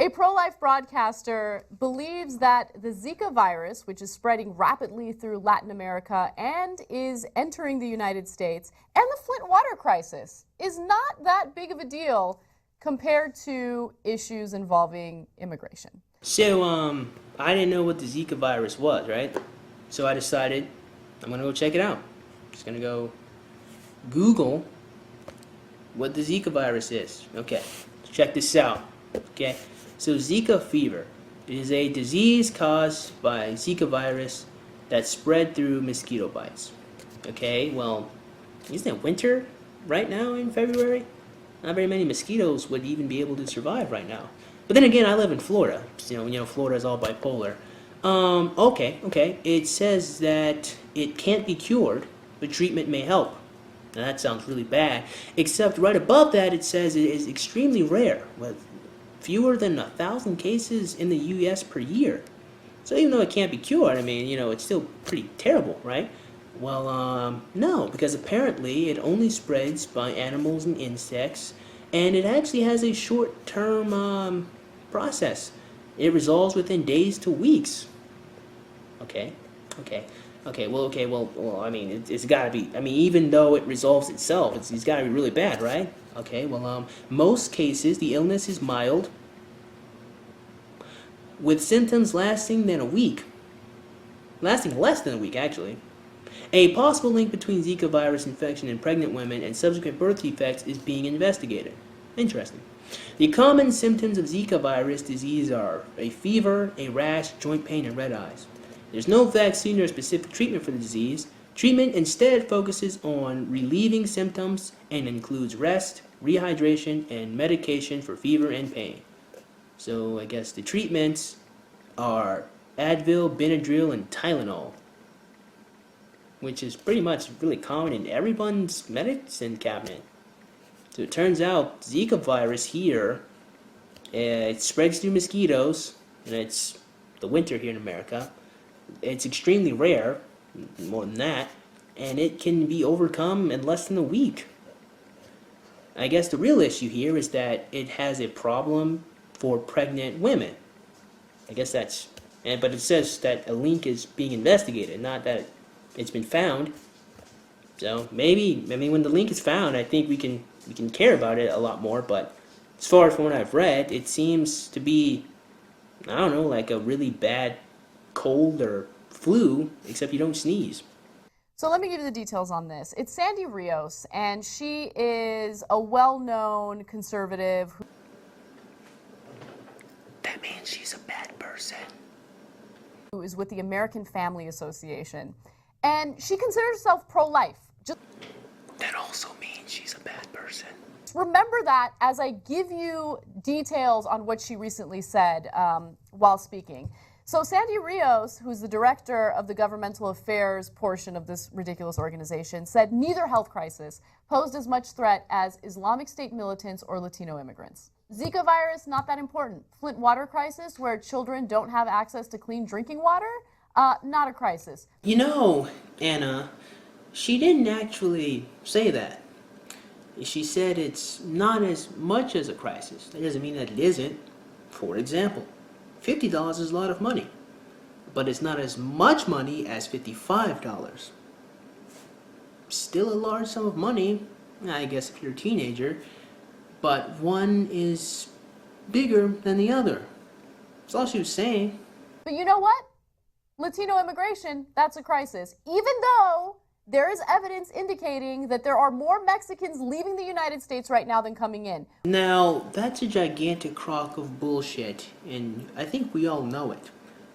A pro-life broadcaster believes that the Zika virus, which is spreading rapidly through Latin America and is entering the United States, and the Flint water crisis is not that big of a deal compared to issues involving immigration. So, I didn't know what the Zika virus was, right? So I decided I'm gonna go check it out. Just gonna go Google what the Zika virus is. Okay, check this out. Okay, so Zika fever is a disease caused by Zika virus that spread through mosquito bites. Okay, well, isn't it winter right now in February? Not very many mosquitoes would even be able to survive right now. But then again, I live in Florida. So, Florida is all bipolar. Okay. It says that it can't be cured, but treatment may help. Now that sounds really bad. Except right above that, it says it is extremely rare, with fewer than 1,000 cases in the U.S. per year. So even though it can't be cured, it's still pretty terrible, right? Well, no, because apparently it only spreads by animals and insects, and it actually has a short-term process. It resolves within days to weeks. Okay. Well, it's got to be. Even though it resolves itself, it's got to be really bad, right? Okay. Well, most cases the illness is mild, with symptoms lasting less than a week, actually. A possible link between Zika virus infection in pregnant women and subsequent birth defects is being investigated. Interesting. The common symptoms of Zika virus disease are a fever, a rash, joint pain, and red eyes. There's no vaccine or specific treatment for the disease. Treatment instead focuses on relieving symptoms and includes rest, rehydration, and medication for fever and pain. So I guess the treatments are Advil, Benadryl, and Tylenol, which is pretty much really common in everyone's medicine cabinet. So it turns out Zika virus here, it spreads through mosquitoes, and it's the winter here in America. It's extremely rare, more than that, and it can be overcome in less than a week. I guess the real issue here is that it has a problem for pregnant women. I guess but it says that a link is being investigated, not that it's been found. So maybe when the link is found, I think we can care about it a lot more. But as far as from what I've read, it seems to be, I don't know, like a really bad cold or flu, except you don't sneeze. So let me give you the details on this. It's Sandy Rios, and she is a well-known conservative. That means she's a bad person. Who is with the American Family Association. And she considers herself pro-life. That also means she's a bad person. Remember that as I give you details on what she recently said while speaking. So Sandy Rios, who's the director of the governmental affairs portion of this ridiculous organization, said neither health crisis posed as much threat as Islamic State militants or Latino immigrants. Zika virus, not that important. Flint water crisis, where children don't have access to clean drinking water, not a crisis. Anna, she didn't actually say that. She said it's not as much as a crisis. That doesn't mean that it isn't. For example, $50 is a lot of money, but it's not as much money as $55. Still a large sum of money, I guess, if you're a teenager, but one is bigger than the other. That's all she was saying. But you know what? Latino immigration, that's a crisis. Even though there is evidence indicating that there are more Mexicans leaving the United States right now than coming in. Now, that's a gigantic crock of bullshit, and I think we all know it.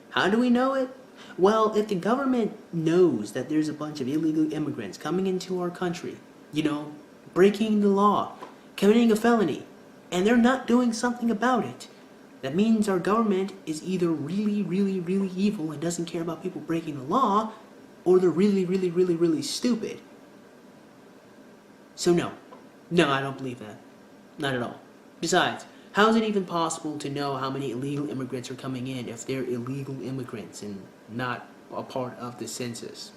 How do we know it? Well, if the government knows that there's a bunch of illegal immigrants coming into our country, breaking the law, committing a felony, and they're not doing something about it, that means our government is either really, really, really evil and doesn't care about people breaking the law, or they're really, really, really, really stupid. So no, I don't believe that. Not at all. Besides, how is it even possible to know how many illegal immigrants are coming in if they're illegal immigrants and not a part of the census?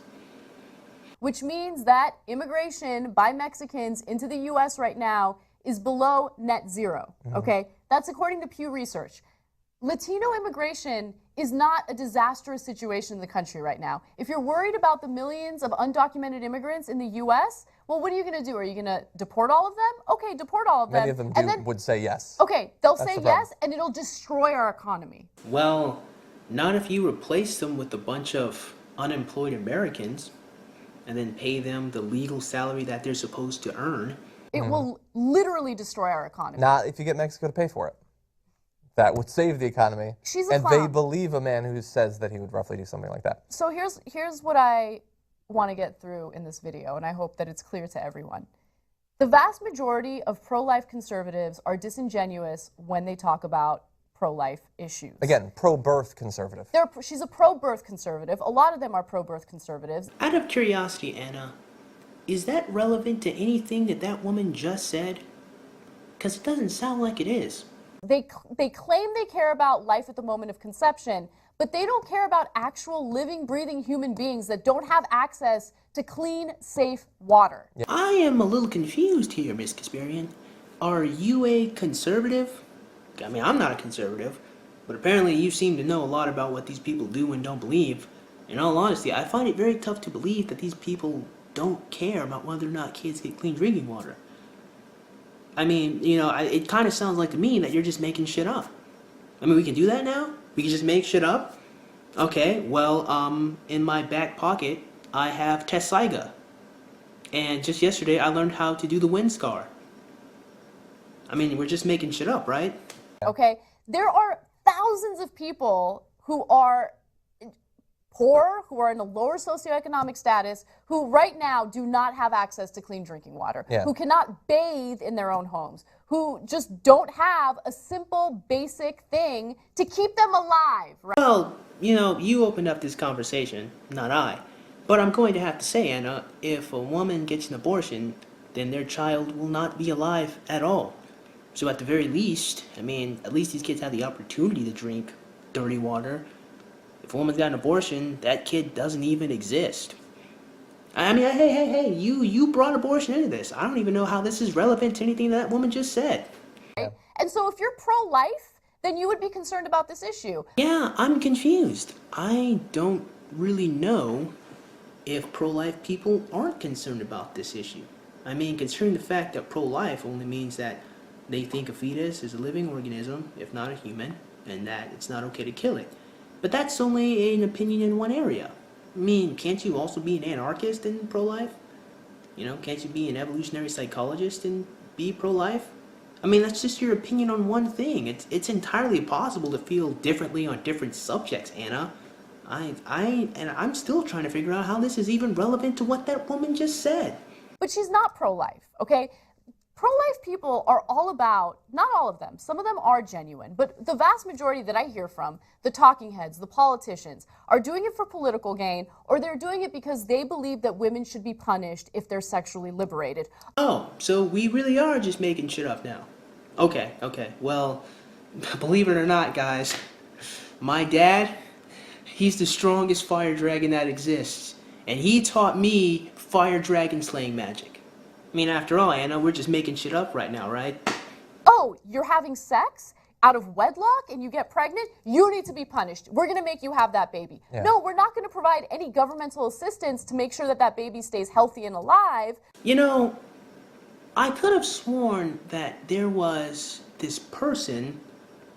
Which means that immigration by Mexicans into the U.S. right now is below net zero, okay? That's according to Pew Research. Latino immigration is not a disastrous situation in the country right now. If you're worried about the millions of undocumented immigrants in the U.S., well, what are you going to do? Are you going to deport all of them? Okay, deport all of them. Many of them would say yes. Okay, they'll That's say the problem. yes, and it'll destroy our economy. Well, not if you replace them with a bunch of unemployed Americans and then pay them the legal salary that they're supposed to earn. It will literally destroy our economy. Not if you get Mexico to pay for it. That would save the economy. She's a and clown. they believe a man who says that he would roughly do something like that. So here's what I want to get through in this video, and I hope that it's clear to everyone. The vast majority of pro-life conservatives are disingenuous when they talk about pro-life issues. Again, pro-birth conservative. She's a pro-birth conservative. A lot of them are pro-birth conservatives. Out of curiosity, Anna, is that relevant to anything that that woman just said? Because it doesn't sound like it is. They claim they care about life at the moment of conception, but they don't care about actual living, breathing human beings that don't have access to clean, safe water. Yeah. I am a little confused here, Miss Kasparian. Are you a conservative? I mean, I'm not a conservative, but apparently you seem to know a lot about what these people do and don't believe. In all honesty, I find it very tough to believe that these people don't care about whether or not kids get clean drinking water. I mean, you know, it kind of sounds like to me that you're just making shit up. I mean, we can do that now? We can just make shit up? Okay, well, in my back pocket, I have Zika. And just yesterday, I learned how to do the wind scar. I mean, we're just making shit up, right? Okay, there are thousands of people who are poor, who are in a lower socioeconomic status, who right now do not have access to clean drinking water, who cannot bathe in their own homes, who just don't have a simple, basic thing to keep them alive. Right? Well, you know, you opened up this conversation, not I. But I'm going to have to say, Anna, if a woman gets an abortion, then their child will not be alive at all. So at the very least, I mean, at least these kids have the opportunity to drink dirty water. If a woman's got an abortion, that kid doesn't even exist. I mean, hey, you brought abortion into this. I don't even know how this is relevant to anything that woman just said. Right? And so if you're pro-life, then you would be concerned about this issue. Yeah, I'm confused. I don't really know if pro-life people aren't concerned about this issue. I mean, considering the fact that pro-life only means that they think a fetus is a living organism, if not a human, and that it's not okay to kill it. But that's only an opinion in one area. I mean, can't you also be an anarchist and pro-life? You know, can't you be an evolutionary psychologist and be pro-life? I mean, that's just your opinion on one thing. It's entirely possible to feel differently on different subjects, Anna. I'm still trying to figure out how this is even relevant to what that woman just said. But she's not pro-life, okay? Pro-life people are all about, not all of them, some of them are genuine, but the vast majority that I hear from, the talking heads, the politicians, are doing it for political gain, or they're doing it because they believe that women should be punished if they're sexually liberated. Oh, so we really are just making shit up now. Okay. Well, believe it or not, guys, my dad, he's the strongest fire dragon that exists, and he taught me fire dragon slaying magic. I mean, after all, Anna, we're just making shit up right now, right? Oh, you're having sex out of wedlock and you get pregnant? You need to be punished. We're going to make you have that baby. Yeah. No, we're not going to provide any governmental assistance to make sure that that baby stays healthy and alive. You know, I could have sworn that there was this person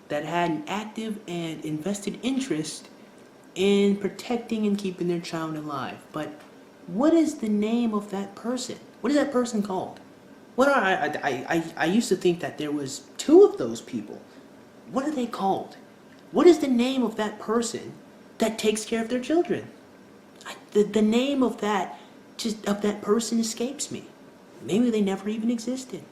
that had an active and invested interest in protecting and keeping their child alive. But what is the name of that person? What is that person called? What are I used to think that there was two of those people. What are they called? What is the name of that person that takes care of their children? The name of that person escapes me. Maybe they never even existed.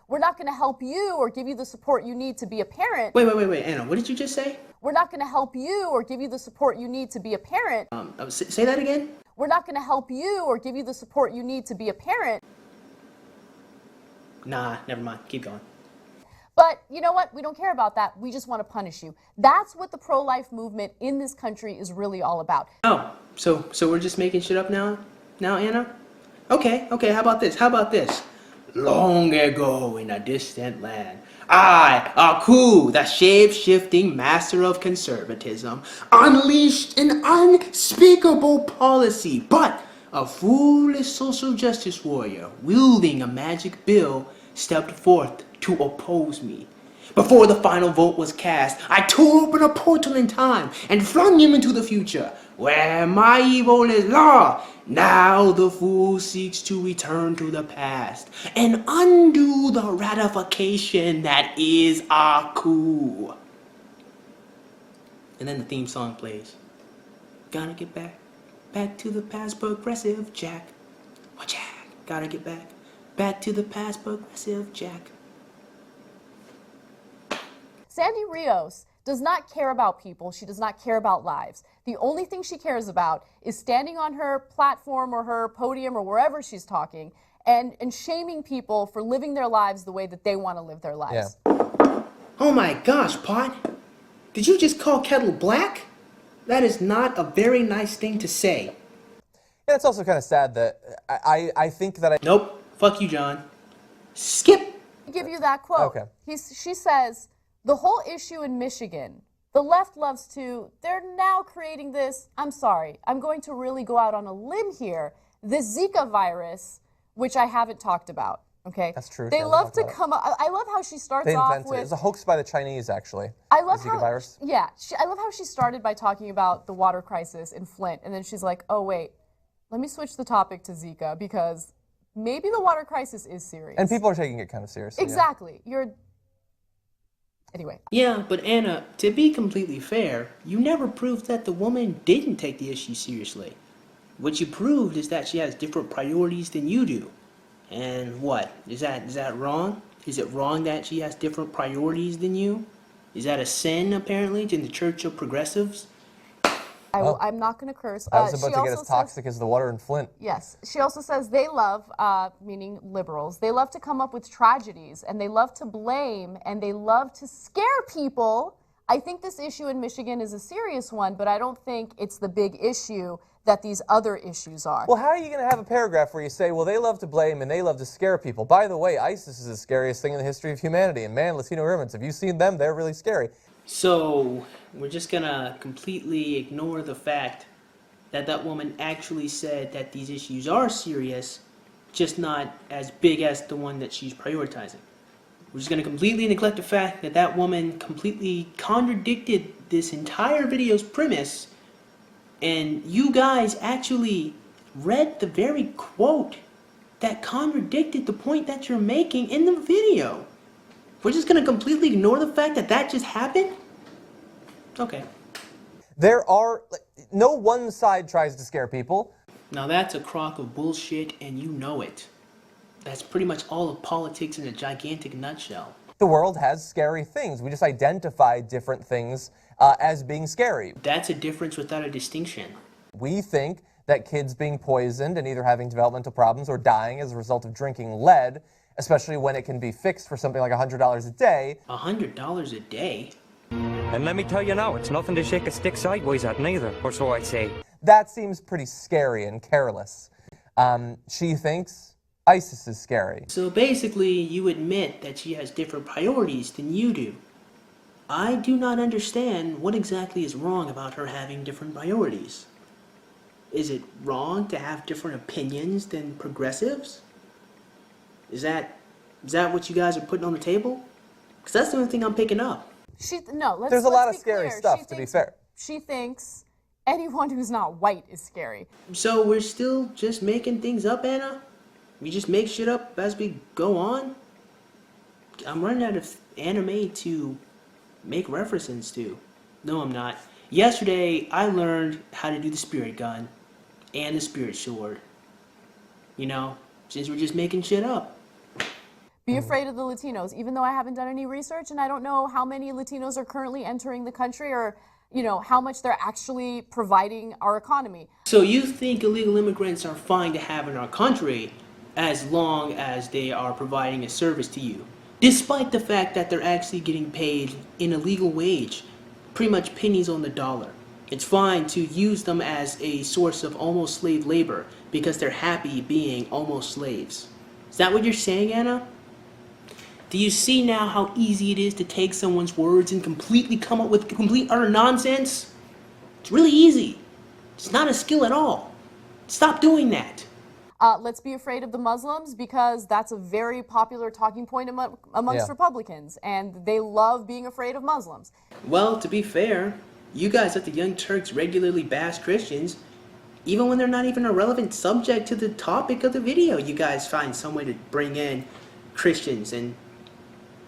We're not going to help you or give you the support you need to be a parent. Wait, Anna, what did you just say? We're not going to help you or give you the support you need to be a parent. Say that again? We're not going to help you or give you the support you need to be a parent. Nah, never mind. Keep going. But you know what? We don't care about that. We just want to punish you. That's what the pro-life movement in this country is really all about. Oh, so we're just making shit up now, Anna? Okay, how about this? long ago in a distant land, I, Aku, the shape-shifting master of conservatism, unleashed an unspeakable policy, but a foolish social justice warrior wielding a magic bill stepped forth to oppose me. Before the final vote was cast, I tore open a portal in time and flung him into the future, where my evil is law. Now the fool seeks to return to the past and undo the ratification that is Aku. And then the theme song plays. Gotta get back to the past, progressive Jack. Oh, Jack, gotta get back to the past, progressive Jack. Sandy Rios does not care about people. She does not care about lives. The only thing she cares about is standing on her platform or her podium or wherever she's talking and shaming people for living their lives the way that they want to live their lives. Yeah. Oh my gosh, Pot. Did you just call Kettle black? That is not a very nice thing to say. And it's also kind of sad that I think that I... Nope. Fuck you, John. Skip. I'll give you that quote. Okay. She says, the whole issue in Michigan, the left loves to, they're now creating this, I'm sorry, I'm going to really go out on a limb here, this Zika virus, which I haven't talked about, okay? That's true. They love to come up, I love how she starts They off invented with... it. It was a hoax by the Chinese, actually. I love the Zika how, virus. yeah, I love how she started by talking about the water crisis in Flint, and then she's like, oh wait, let me switch the topic to Zika, because maybe the water crisis is serious. And people are taking it kind of seriously. Exactly. Anyway. Yeah, but Anna, to be completely fair, you never proved that the woman didn't take the issue seriously. What you proved is that she has different priorities than you do. And what? Is that wrong? Is it wrong that she has different priorities than you? Is that a sin, apparently, in the Church of Progressives? I'm not going to curse. I was about to get as toxic as the water in Flint. Yes. She also says they love, meaning liberals, they love to come up with tragedies, and they love to blame, and they love to scare people. I think this issue in Michigan is a serious one, but I don't think it's the big issue that these other issues are. Well, how are you going to have a paragraph where you say, well, they love to blame and they love to scare people? By the way, ISIS is the scariest thing in the history of humanity, and man, Latino immigrants, have you seen them? They're really scary. So, we're just gonna completely ignore the fact that that woman actually said that these issues are serious, just not as big as the one that she's prioritizing. We're just gonna completely neglect the fact that that woman completely contradicted this entire video's premise, and you guys actually read the very quote that contradicted the point that you're making in the video. We're just gonna completely ignore the fact that that just happened? Okay. No one side tries to scare people. Now that's a crock of bullshit and you know it. That's pretty much all of politics in a gigantic nutshell. The world has scary things. We just identify different things as being scary. That's a difference without a distinction. We think that kids being poisoned and either having developmental problems or dying as a result of drinking lead, especially when it can be fixed for something like $100 a day. $100 a day? And let me tell you now, it's nothing to shake a stick sideways at neither, or so I say. That seems pretty scary and careless. She thinks ISIS is scary. So basically, you admit that she has different priorities than you do. I do not understand what exactly is wrong about her having different priorities. Is it wrong to have different opinions than progressives? Is that what you guys are putting on the table? Because that's the only thing I'm picking up. There's a lot of scary stuff, to be fair. She thinks anyone who's not white is scary. So we're still just making things up, Anna? We just make shit up as we go on? I'm running out of anime to make references to. No, I'm not. Yesterday, I learned how to do the spirit gun and the spirit sword. You know, since we're just making shit up. Be afraid of the Latinos, even though I haven't done any research and I don't know how many Latinos are currently entering the country or, you know, how much they're actually providing our economy. So you think illegal immigrants are fine to have in our country as long as they are providing a service to you, despite the fact that they're actually getting paid in a legal wage, pretty much pennies on the dollar. It's fine to use them as a source of almost slave labor because they're happy being almost slaves. Is that what you're saying, Anna? Do you see now how easy it is to take someone's words and completely come up with complete utter nonsense? It's really easy. It's not a skill at all. Stop doing that. Let's be afraid of the Muslims, because that's a very popular talking point amongst Republicans, and they love being afraid of Muslims. Well, to be fair, you guys let the Young Turks regularly bash Christians, even when they're not even a relevant subject to the topic of the video. You guys find some way to bring in Christians and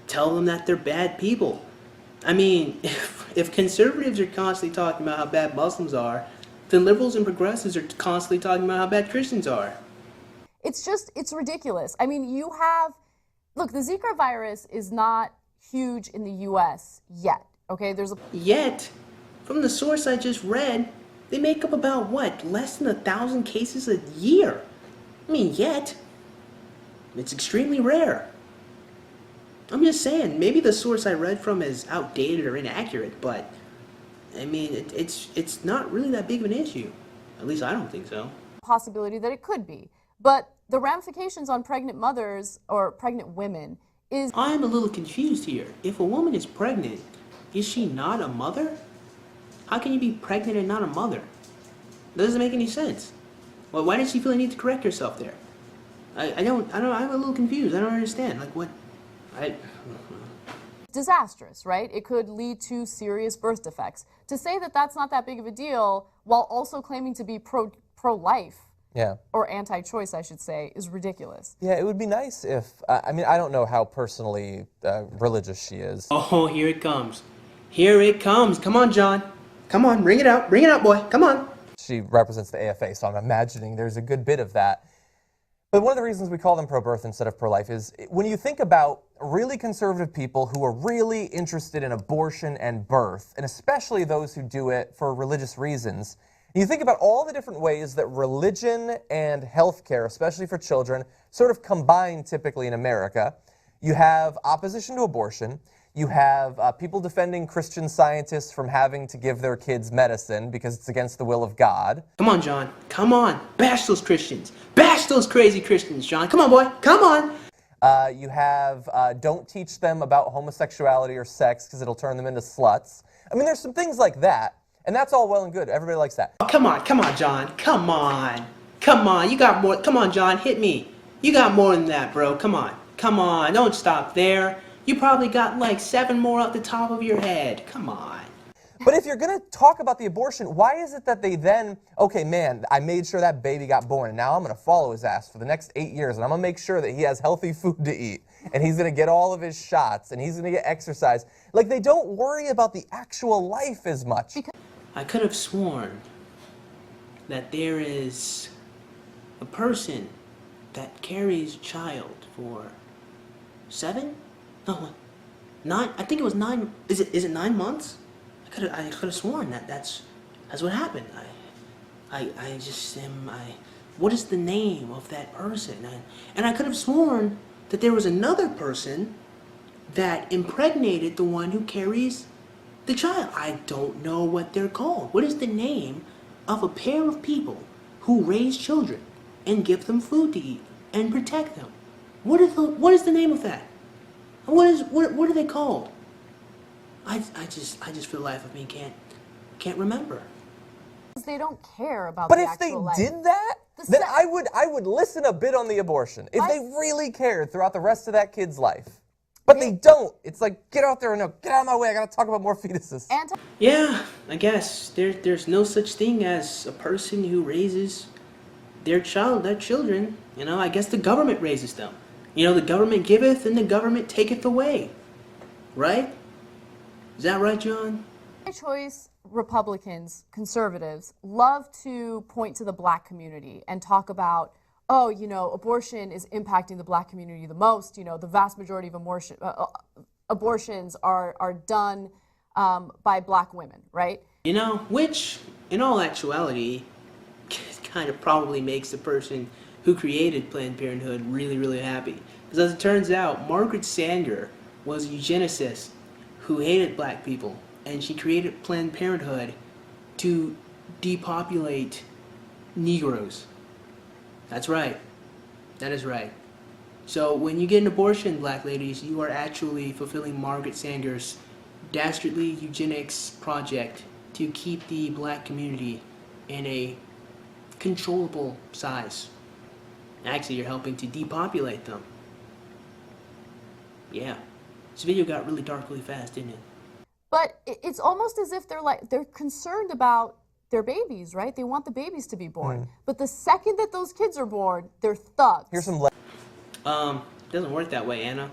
tell them that they're bad people. I mean, if conservatives are constantly talking about how bad Muslims are, then liberals and progressives are constantly talking about how bad Christians are. It's ridiculous. I mean, look, the Zika virus is not huge in the U.S. yet, okay? Yet, from the source I just read, they make up about, what, less than 1,000 cases a year? I mean, yet. It's extremely rare. I'm just saying, maybe the source I read from is outdated or inaccurate, but, I mean, it's not really that big of an issue. At least I don't think so. Possibility that it could be. But the ramifications on pregnant mothers or pregnant women is... I'm a little confused here. If a woman is pregnant, is she not a mother? How can you be pregnant and not a mother? That doesn't make any sense. Well, why did she feel the need to correct herself there? I'm a little confused. I don't understand. Like, what? Disastrous, right? It could lead to serious birth defects. To say that that's not that big of a deal while also claiming to be pro-life, or anti-choice, I should say, is ridiculous. Yeah, it would be nice if, I mean, I don't know how personally religious she is. Oh, here it comes. Here it comes. Come on, John. Come on, bring it out. Bring it out, boy. Come on. She represents the AFA, so I'm imagining there's a good bit of that. But one of the reasons we call them pro-birth instead of pro-life is when you think about really conservative people who are really interested in abortion and birth, and especially those who do it for religious reasons, you think about all the different ways that religion and healthcare, especially for children, sort of combine typically in America. You have opposition to abortion. You have people defending Christian scientists from having to give their kids medicine because it's against the will of God. Come on, John. Come on. Bash those Christians. Bash those crazy Christians, John. Come on, boy. Come on. You have don't teach them about homosexuality or sex because it'll turn them into sluts. I mean, there's some things like that. And that's all well and good. Everybody likes that. Oh, come on, John. Come on. You got more. Come on, John. Hit me. You got more than that, bro. Come on. Don't stop there. You probably got like 7 more out the top of your head. Come on. But if you're going to talk about the abortion, why is it that they then, okay, man, I made sure that baby got born, and now I'm going to follow his ass for the next 8 years, and I'm going to make sure that he has healthy food to eat, and he's going to get all of his shots, and he's going to get exercise. Like, they don't worry about the actual life as much. I could have sworn that there is a person that carries a child for 7? No, 9. I think it was 9. Is it 9 months? I could have sworn that's what happened. What is the name of that person? And I could have sworn that there was another person that impregnated the one who carries the child. I don't know what they're called. What is the name of a pair of people who raise children and give them food to eat and protect them? What is the name of that? What are they called? I just for the life of me can't remember. They don't care about but the if actual they life. did that, then I would listen a bit on the abortion if they really cared throughout the rest of that kid's life. But they don't. It's like, get out there and no, get out of my way. I gotta talk about more fetuses. Yeah, I guess there's no such thing as a person who raises their children. You know, I guess the government raises them. You know, the government giveth and the government taketh away. Right? Is that right, John? Choice Republicans, conservatives, love to point to the black community and talk about, oh, you know, abortion is impacting the black community the most. You know, the vast majority of abortions are done by black women, right? You know, which, in all actuality, kind of probably makes the person who created Planned Parenthood really, really happy. Because as it turns out, Margaret Sanger was a eugenicist who hated black people, and she created Planned Parenthood to depopulate Negroes. That's right. That is right. So when you get an abortion, black ladies, you are actually fulfilling Margaret Sanger's dastardly eugenics project to keep the black community in a controllable size. Actually, you're helping to depopulate them. Yeah. This video got really dark really fast, didn't it? But it's almost as if they're concerned about their babies, right? They want the babies to be born. But the second that those kids are born, they're thugs. Here's some. It doesn't work that way, Anna.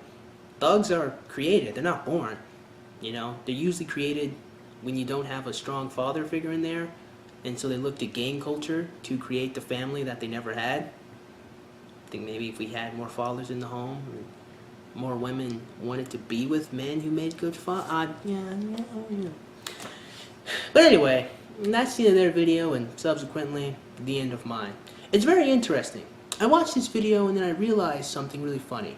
Thugs are created. They're not born. You know, they're usually created when you don't have a strong father figure in there, and so they look to gang culture to create the family that they never had. I think maybe if we had more fathers in the home, or more women wanted to be with men who made good yeah. But anyway, that's the end of their video, and subsequently the end of mine. It's very interesting. I watched this video and then I realized something really funny.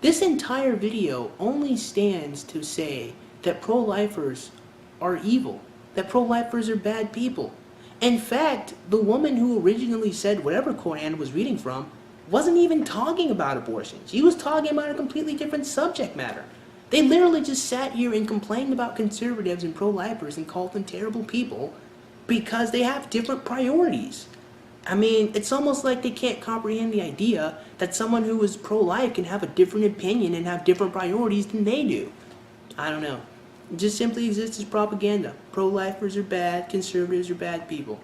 This entire video only stands to say that pro-lifers are evil, that pro-lifers are bad people. In fact, the woman who originally said whatever quote Anna was reading from wasn't even talking about abortion. She was talking about a completely different subject matter. They literally just sat here and complained about conservatives and pro-lifers and called them terrible people because they have different priorities. I mean, it's almost like they can't comprehend the idea that someone who is pro-life can have a different opinion and have different priorities than they do. I don't know. It just simply exists as propaganda. Pro-lifers are bad, conservatives are bad people.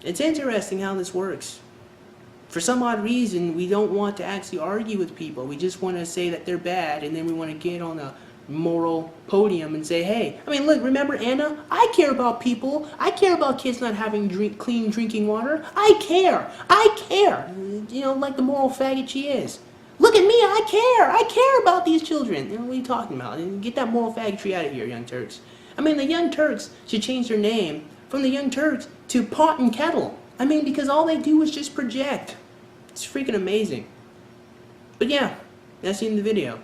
It's interesting how this works. For some odd reason, we don't want to actually argue with people. We just want to say that they're bad, and then we want to get on a moral podium and say, hey, I mean, look, remember Anna? I care about people. I care about kids not having clean drinking water. I care. You know, like the moral faggot she is. Look at me, I care about these children. You know, what are you talking about? Get that moral faggotry out of here, Young Turks. I mean, the Young Turks should change their name from the Young Turks to Pot and Kettle. I mean, because all they do is just project. It's freaking amazing. But yeah, that's the end of the video.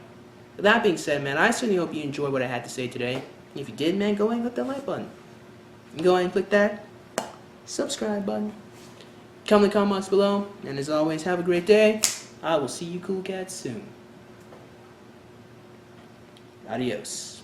With that being said, man, I certainly hope you enjoyed what I had to say today. If you did, man, go ahead and click that like button. Go ahead and click that subscribe button. Comment in the comments below. And as always, have a great day. I will see you cool cats soon. Adios.